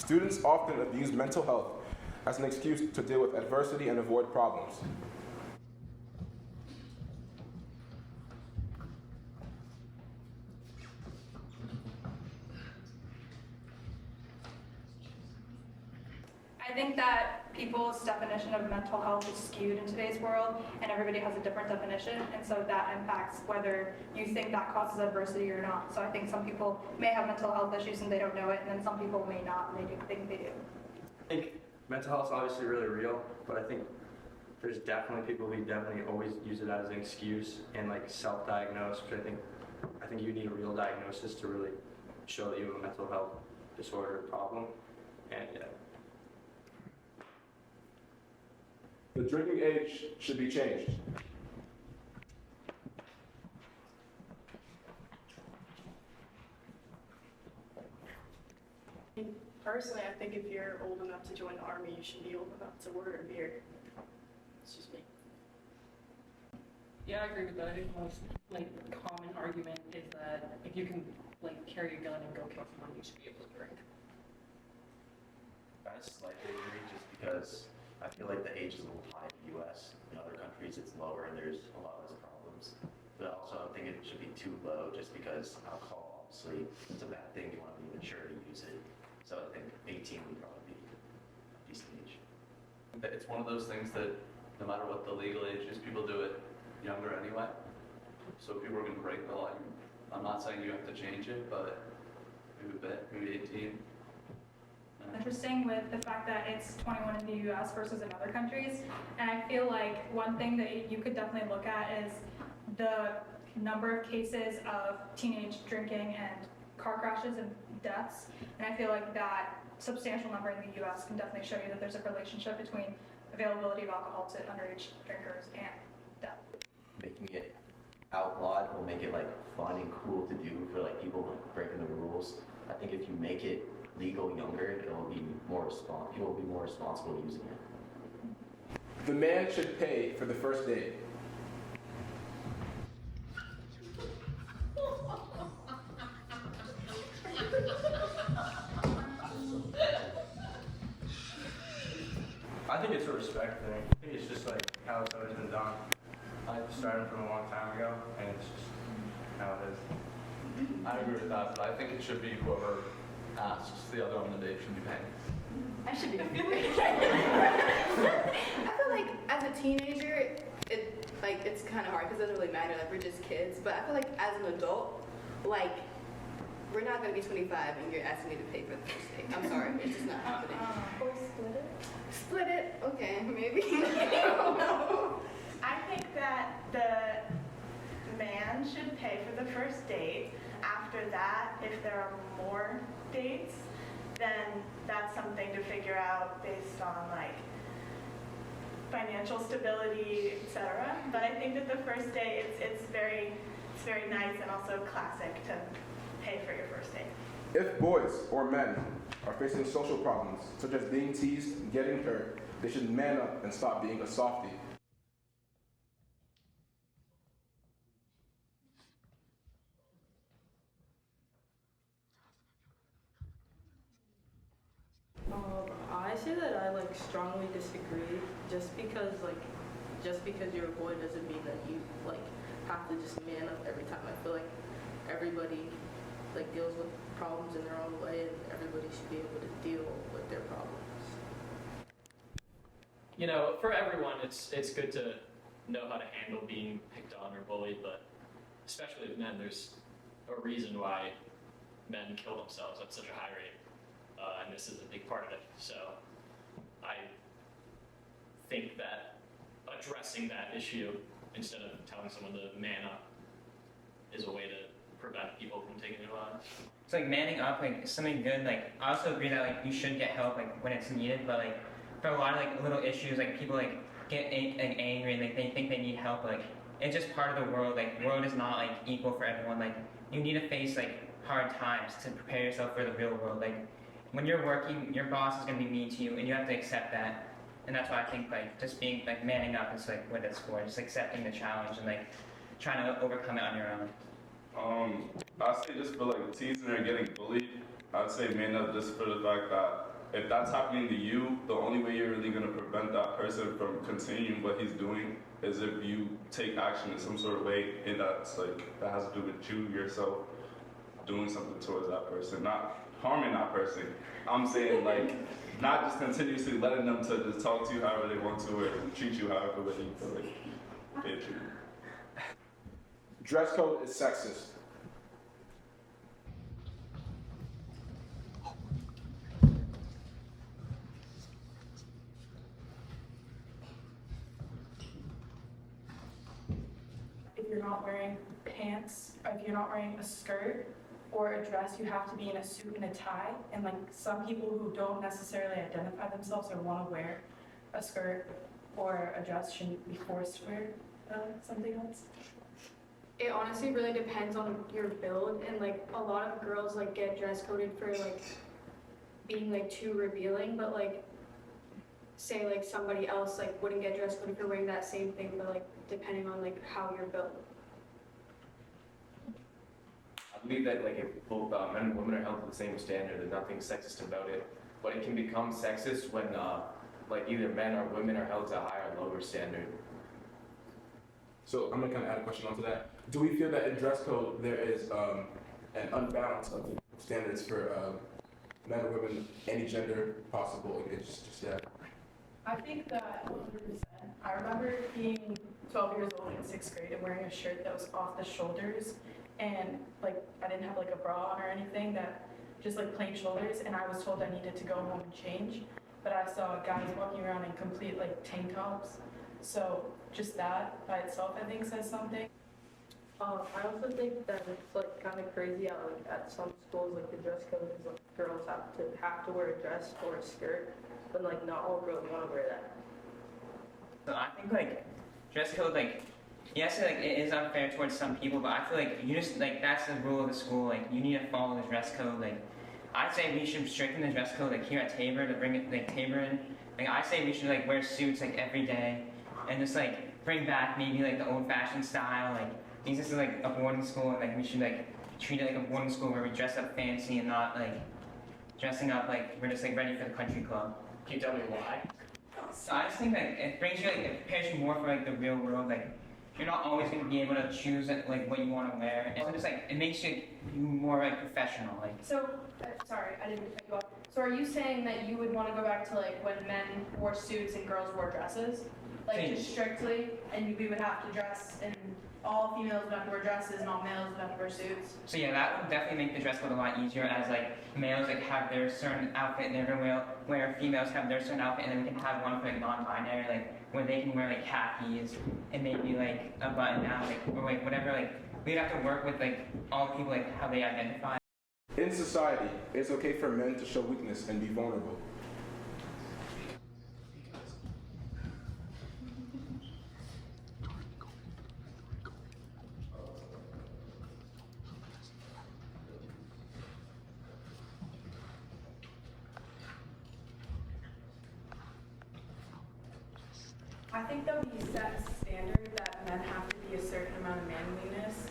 Students often abuse mental health as an excuse to deal with adversity and avoid problems. I think that people's definition of mental health is skewed in today's world, and everybody has a different definition, and so that impacts whether you think that causes adversity or not. So I think some people may have mental health issues and they don't know it, and then some people may not and they do think they do. I think mental health is obviously really real, but I think there's definitely people who definitely always use it as an excuse and like self-diagnose, which I think you need a real diagnosis to really show that you have a mental health disorder or problem. And yeah. The drinking age should be changed. Personally, I think if you're old enough to join the army, you should be old enough to order beer. It's just me. Yeah, I agree with that. I think the most common argument is that if you can carry a gun and go kill someone, you should be able to drink. I slightly agree just because I feel like the age is a little high in the US. In other countries it's lower and there's a lot less problems. But also I don't think it should be too low just because alcohol obviously is a bad thing. You want to be mature to use it. So I think 18 would probably be a decent age. It's one of those things that no matter what the legal age is, people do it younger anyway. So people are going to break the law. I'm not saying you have to change it, but maybe 18. Interesting with the fact that it's 21 in the US versus in other countries. And I feel like one thing that you could definitely look at is the number of cases of teenage drinking and car crashes and deaths. And I feel like that substantial number in the US can definitely show you that there's a relationship between availability of alcohol to underage drinkers and death. Making it outlawed will make it fun and cool to do for people breaking the rules. I think if you make it legal younger, it will be people will be more responsible using it. The man should pay for the first date. I think it's a respect thing. I think it's just how it's always been done. I started from a long time ago, and it's just how it is. I agree with that, but I think it should be whoever asks the other on the date should be paying. I should be. I feel like as a teenager, it's kind of hard because it doesn't really matter. We're just kids. But I feel like as an adult, we're not going to be 25 and you're asking me to pay for the first date. I'm sorry, it's just not happening. Or split it. Split it? Okay, maybe. I don't know. I think that the man should pay for the first date. After that, if there are more dates, then that's something to figure out based on financial stability, etc. But I think that the first date, it's very nice and also classic to pay for your first date. If boys or men are facing social problems, such as being teased and getting hurt, they should man up and stop being a softie. I say that I strongly disagree. Just because you're a boy doesn't mean that you have to just man up every time. I feel like everybody deals with problems in their own way, and everybody should be able to deal with their problems. For everyone, it's good to know how to handle being picked on or bullied, but especially with men, there's a reason why men kill themselves at such a high rate, and this is a big part of it. So I think that addressing that issue instead of telling someone to man up is a way to prevent people from taking it on. It's manning up, something good. I also agree that you should get help when it's needed, but for a lot of little issues, people get angry and they think they need help. It's just part of the world. The world is not equal for everyone. You need to face hard times to prepare yourself for the real world. When you're working, your boss is gonna be mean to you, and you have to accept that. And that's why I think just being manning up is what it's for. Just accepting the challenge and trying to overcome it on your own. I'd say just for teasing or getting bullied, I'd say man up just for the fact that if that's happening to you, the only way you're really gonna prevent that person from continuing what he's doing is if you take action in some sort of way, and that's like, that has to do with you yourself doing something towards that person, not harming that person. I'm saying like, not just continuously letting them to just talk to you however they want to or treat you however they feel like they treat you. Dress code is sexist. If you're not wearing pants, or if you're not wearing a skirt or a dress, you have to be in a suit and a tie. And like some people who don't necessarily identify themselves or want to wear a skirt or a dress shouldn't be forced to wear something else. It honestly really depends on your build, and like a lot of girls like get dress coded for like being like too revealing, but like say like somebody else like wouldn't get dress coded for wearing that same thing, but like depending on like how you're built. I believe that like if both men and women are held to the same standard, there's nothing sexist about it. But it can become sexist when like either men or women are held to a higher or lower standard. So I'm gonna kind of add a question onto that. Do we feel that in dress code there is an unbalance of standards for men or women, any gender possible? It's just yeah. I think that 100%. I remember being 12 years old in 6th grade and wearing a shirt that was off the shoulders, and like I didn't have like a bra on or anything, that just like plain shoulders, and I was told I needed to go home and change, but I saw guys walking around in complete like tank tops. So just that by itself I think says something. I also think that it's like kind of crazy how like at some schools like the dress code is like girls have to wear a dress or a skirt, but like not all girls want to wear that. So I think like dress code, like yes, like it is unfair towards some people, but I feel like you just like that's the rule of the school. Like you need to follow the dress code. Like I'd say we should strengthen the dress code. Like here at Tabor to bring it like Tabor in. Like I say we should like wear suits like every day, and just like bring back maybe like the old-fashioned style. Like this is like a boarding school, and like we should like treat it like a boarding school where we dress up fancy and not like dressing up like we're just like ready for the country club. Can you tell me why? So I just think that it brings you like it prepares you more for like the real world. Like you're not always going to be able to choose like what you want to wear. And so just like it makes you more like professional. Like So sorry, I didn't cut you off. So are you saying that you would want to go back to like when men wore suits and girls wore dresses, like just strictly, and we would have to dress and all females would have to wear dresses and all males would have to wear suits? so yeah, that would definitely make the dress code a lot easier. As like males like have their certain outfit and they're gonna wear females have their certain outfit, and then we can have one for like non-binary, like where they can wear like khakis and maybe like a button down, like or like whatever. Like we'd have to work with like all the people like how they identify. In society, it's okay for men to show weakness and be vulnerable. I think that we set a standard that men have to be a certain amount of manliness,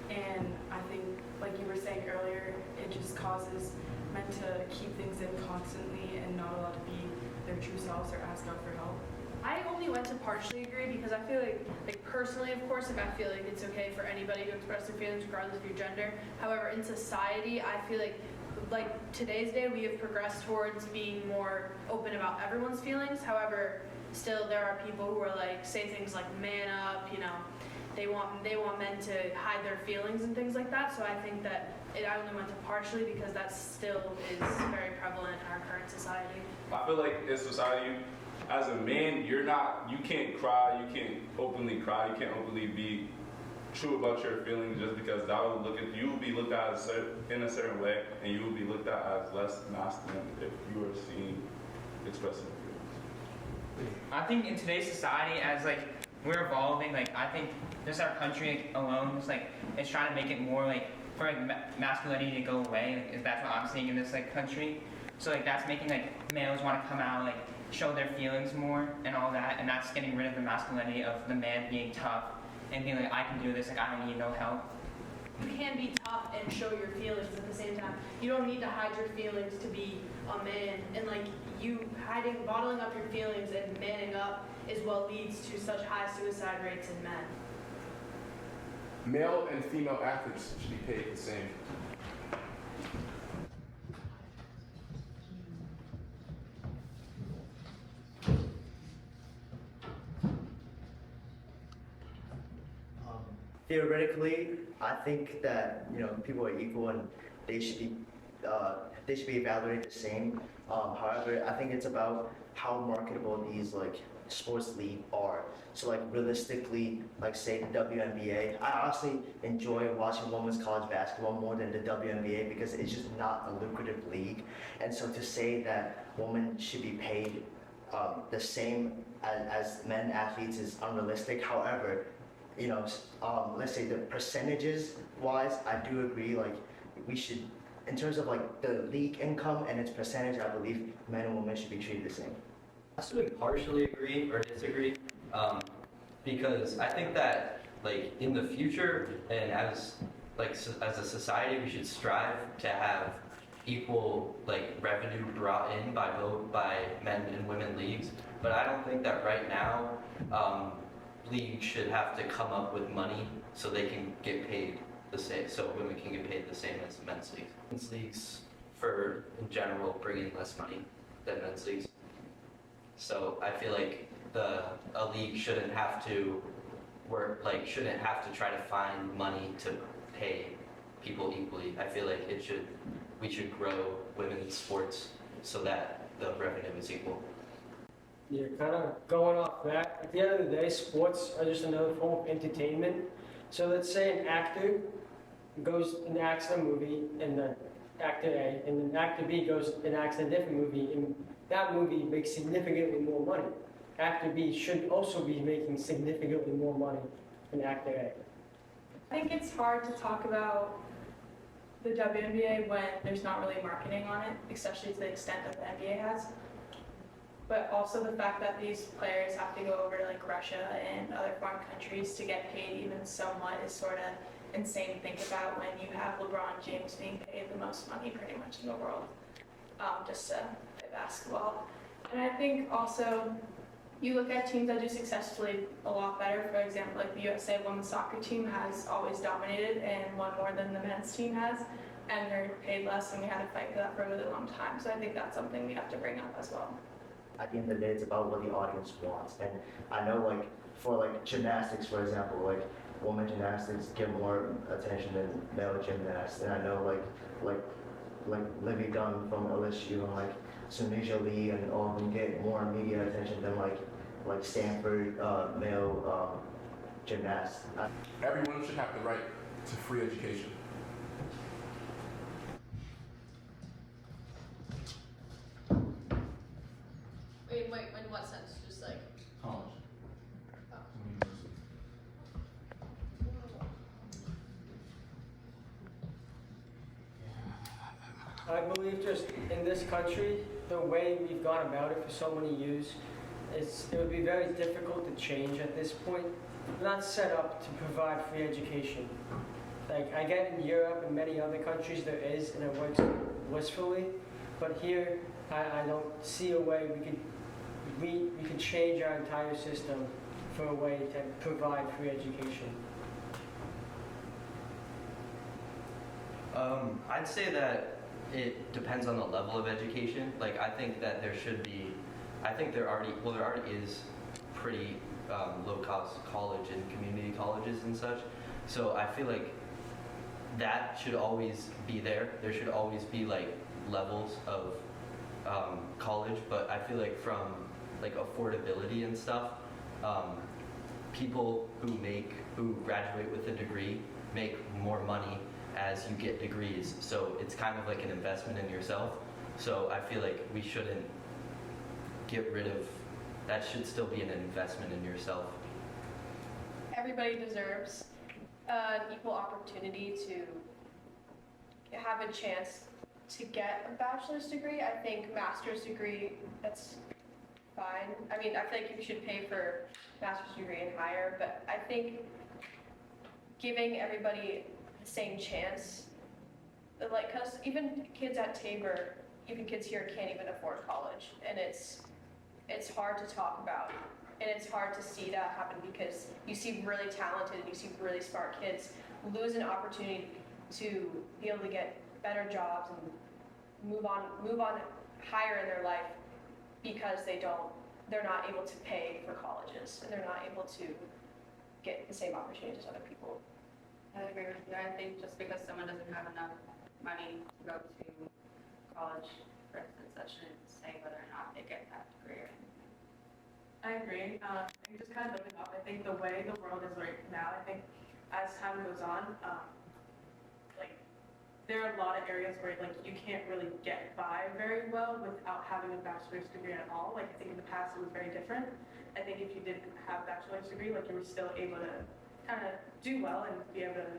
and I think, like you were saying earlier, it just causes men to keep things in constantly and not allowed to be their true selves or ask out for help. I only went to partially agree because I feel like personally, of course, like I feel like it's okay for anybody to express their feelings regardless of your gender. However, in society, I feel like today's day, we have progressed towards being more open about everyone's feelings. However, still there are people who are like say things like man up, you know, they want men to hide their feelings and things like that. So I think that I only went to partially because that still is very prevalent in our current society. I feel like in society, as a man, you can't cry, you can't openly cry, you can't openly be true about your feelings just because that will you will be looked at in a certain way, and you will be looked at as less masculine if you are seen expressing feelings. I think in today's society, as like we're evolving, like I think just our country alone is like it's trying to make it more like for like masculinity to go away. Like, that's what I'm seeing in this like country. So like that's making like males want to come out, like show their feelings more and all that, and that's getting rid of the masculinity of the man being tough and being like I can do this, like I don't need no help. You can be tough up and show your feelings at the same time. You don't need to hide your feelings to be a man, and like you bottling up your feelings and manning up is what leads to such high suicide rates in men. Male and female athletes should be paid the same. Theoretically, I think that people are equal and they should be evaluated the same. However, I think it's about how marketable these sports leagues are. So realistically, say the WNBA, I honestly enjoy watching women's college basketball more than the WNBA because it's just not a lucrative league. And so to say that women should be paid the same as men athletes is unrealistic. However, let's say the percentages wise, I do agree, we should, in terms of the league income and its percentage, I believe men and women should be treated the same. I sort of partially agree or disagree, because I think that in the future and as a society, we should strive to have equal revenue brought in by men and women leagues. But I don't think that right now leagues should have to come up with money so they can get paid the same, so women can get paid the same as men's leagues. Men's leagues, in general, bring in less money than men's leagues. So I feel like a league shouldn't have to try to find money to pay people equally. I feel like we should grow women's sports so that the revenue is equal. Yeah, kind of going off that, at the end of the day, sports are just another form of entertainment. So let's say an actor goes and acts in a movie, and then actor A, and then actor B goes and acts in a different movie, and that movie makes significantly more money. Actor B should also be making significantly more money than actor A. I think it's hard to talk about the WNBA when there's not really marketing on it, especially to the extent that the NBA has. But also the fact that these players have to go over to Russia and other foreign countries to get paid even somewhat is sort of insane to think about when you have LeBron James being paid the most money pretty much in the world just to play basketball. And I think also you look at teams that do successfully a lot better. For example, the USA women's soccer team has always dominated and won more than the men's team has, and they're paid less, and we had to fight for that for a really long time. So I think that's something we have to bring up as well. At the end of the day, it's about what the audience wants. And I know for gymnastics, for example, women gymnastics get more attention than male gymnasts. And I know like Livy Dunn from LSU and Sunija Lee and all of them get more media attention than like Stanford male gymnasts. Everyone should have the right to free education. Wait, in what sense? Just College. I believe just in this country, the way we've gone about it for so many years, it would be very difficult to change at this point. We're not set up to provide free education. I get in Europe and many other countries there is, and it works blissfully, but here I don't see a way we could change our entire system for a way to provide free education. I'd say that it depends on the level of education. I think that there should be, there already is pretty low-cost college and community colleges and such. So I feel like that should always be there. There should always be levels of college, but I feel like from affordability and stuff, people who graduate with a degree make more money as you get degrees. So it's kind of like an investment in yourself. So I feel like we shouldn't get rid of, that should still be an investment in yourself. everybody deserves an equal opportunity to have a chance to get a bachelor's degree. I think master's degree, that's fine. I mean, I feel like you should pay for master's degree and higher, but I think giving everybody the same chance even kids at Tabor, even kids here can't even afford college, and it's hard to talk about, and it's hard to see that happen because you see really talented and you see really smart kids lose an opportunity to be able to get better jobs and move on higher in their life because they're not able to pay for colleges and they're not able to get the same opportunities as other people. I agree with you. I think just because someone doesn't have enough money to go to college, for instance, that shouldn't say whether or not they get that degree. I agree. And just kind of building up, I think the way the world is right now, I think as time goes on, like there are a lot of areas where like you can't really get by very well without having a bachelor's degree at all. Like I think in the past it was very different. I think if you didn't have a bachelor's degree, like you were still able to kind of do well and be able to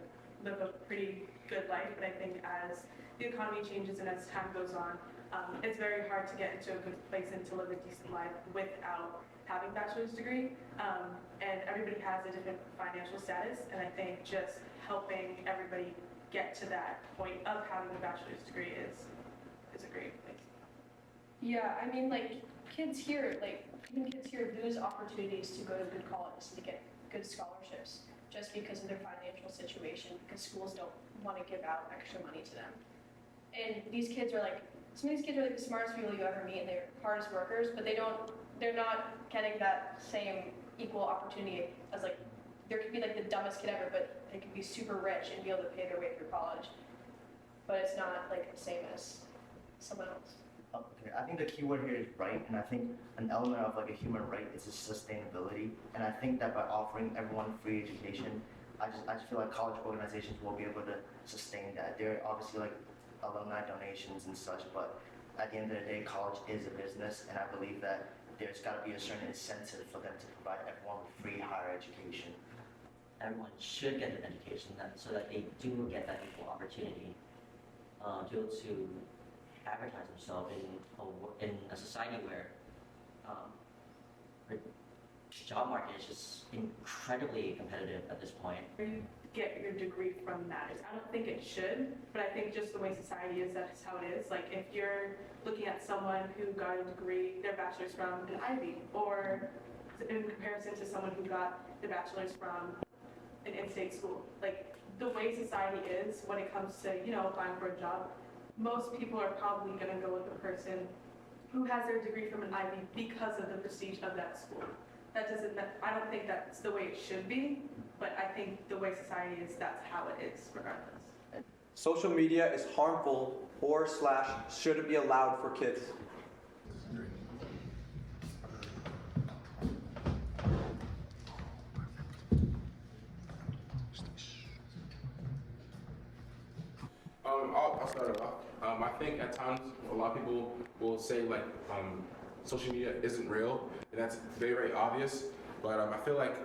live a pretty good life. But I think as the economy changes and as time goes on, it's very hard to get into a good place and to live a decent life without having a bachelor's degree. And everybody has a different financial status, and I think just helping everybody get to that point of having a bachelor's degree is a great place. Yeah, I mean, like kids here, like even kids here lose opportunities to go to good colleges to get good scholarships just because of their financial situation, because schools don't want to give out extra money to them. And these kids are like, some of these kids are like the smartest people you ever meet, and they're hardest workers, but they're not getting that same equal opportunity as like, there could be like the dumbest kid ever, but they could be super rich and be able to pay their way through college. But it's not like the same as someone else. Okay, I think the key word here is right, and I think an element of like a human right is sustainability. And I think that by offering everyone free education, I just feel like college organizations will be able to sustain that. There are obviously like alumni donations and such, but at the end of the day, college is a business, and I believe that there's got to be a certain incentive for them to provide everyone with free higher education. Everyone should get an education so that they do get that equal opportunity to be able to advertise themselves in a society where the job market is just incredibly competitive at this point. You get your degree from that. I don't think it should, but I think just the way society is, that's how it is. Like if you're looking at someone who got a degree, their bachelor's from an Ivy, or in comparison to someone who got the bachelor's from an in-state school, like the way society is when it comes to, you know, applying for a job, most people are probably going to go with the person who has their degree from an Ivy because of the prestige of that school. I don't think that's the way it should be, but I think the way society is, that's how it is regardless. Social media is harmful or / shouldn't be allowed for kids. I'll start it off. I think at times a lot of people will say like social media isn't real, and that's very, very obvious. But I feel like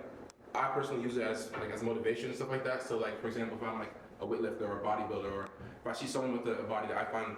I personally use it as motivation and stuff like that. So like for example, if I'm like a weightlifter or a bodybuilder, or if I see someone with a body that I find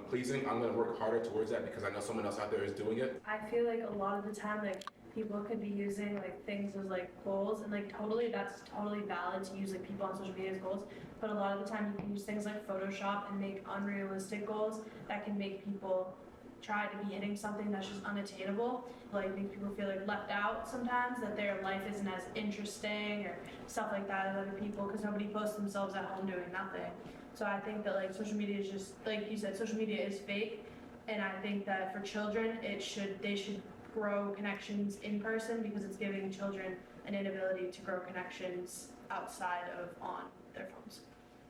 pleasing, I'm gonna work harder towards that because I know someone else out there is doing it. I feel like a lot of the time, like people could be using like things as like goals, and like that's totally valid to use like people on social media as goals. But a lot of the time, you can use things like Photoshop and make unrealistic goals that can make people try to be hitting something that's just unattainable. Like make people feel like left out sometimes, that their life isn't as interesting or stuff like that as other people because nobody posts themselves at home doing nothing. So I think that like social media is just, like you said, social media is fake, and I think that for children, they should grow connections in person because it's giving children an inability to grow connections outside of on their phones.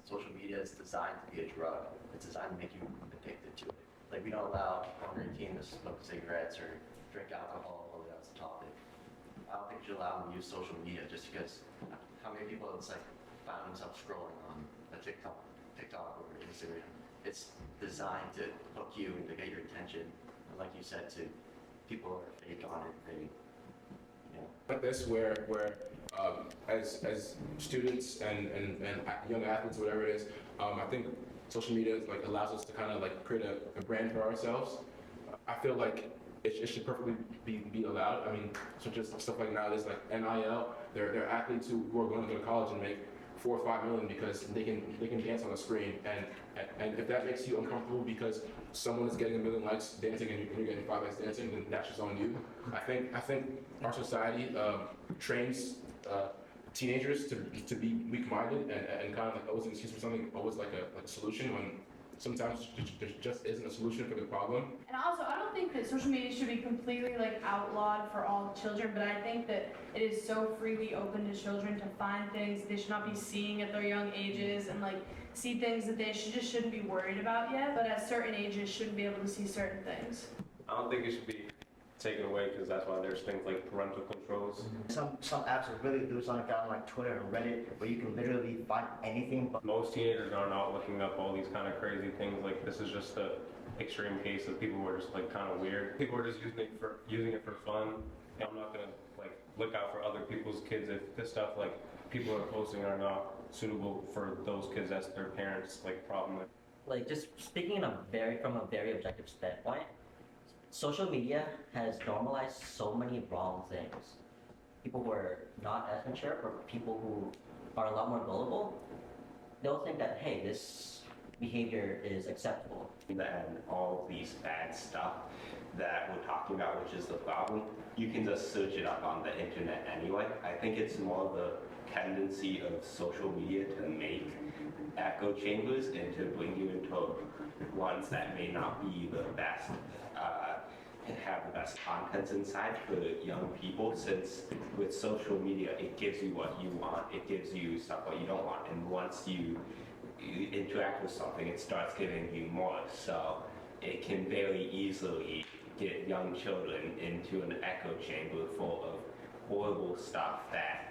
Social media is designed to be a drug. It's designed to make you addicted to it. Like we don't allow under 18 to smoke cigarettes or drink alcohol, although that's a topic. I don't think you should allow them to use social media just because how many people it's like found themselves scrolling on a TikTok or Instagram. It's designed to hook you and to get your attention. And like you said, to people who are fake on it, they, you know. Like this where as students and young athletes, whatever it is, I think social media like allows us to kind of like create a brand for ourselves. I feel like it should perfectly be allowed. I mean, so just stuff like nowadays like NIL, there are athletes who are going to go to college and make 4 or 5 million because they can dance on a screen, and if that makes you uncomfortable because someone is getting 1 million likes dancing and you're getting 5 likes dancing, then that's just on you. I think our society trains teenagers to be weak-minded and kind of like always an excuse for something, always like a solution when sometimes there just isn't a solution for the problem. And also, I don't think that social media should be completely like outlawed for all children, but I think that it is so freely open to children to find things they should not be seeing at their young ages and like see things that they just shouldn't be worried about yet, but at certain ages shouldn't be able to see certain things. I don't think it should be taken away because that's why there's things like parental controls. Some apps are really loose on account like Twitter and Reddit where you can literally find anything. But most teenagers are not looking up all these kind of crazy things. Like this is just the extreme case of people who are just like kind of weird. People are just using it for fun. And I'm not gonna like look out for other people's kids if this stuff like people are posting are not suitable for those kids as their parents like problem with. Like just speaking from a very objective standpoint, social media has normalized so many wrong things. People who are not as mature or people who are a lot more gullible, they'll think that, hey, this behavior is acceptable. And all these bad stuff that we're talking about, which is the problem, you can just search it up on the internet anyway. I think it's more of the tendency of social media to make echo chambers and to bring you into ones that may not be the best and have the best contents inside for young people, since with social media it gives you what you want, it gives you stuff what you don't want, and once you interact with something it starts giving you more, so it can very easily get young children into an echo chamber full of horrible stuff that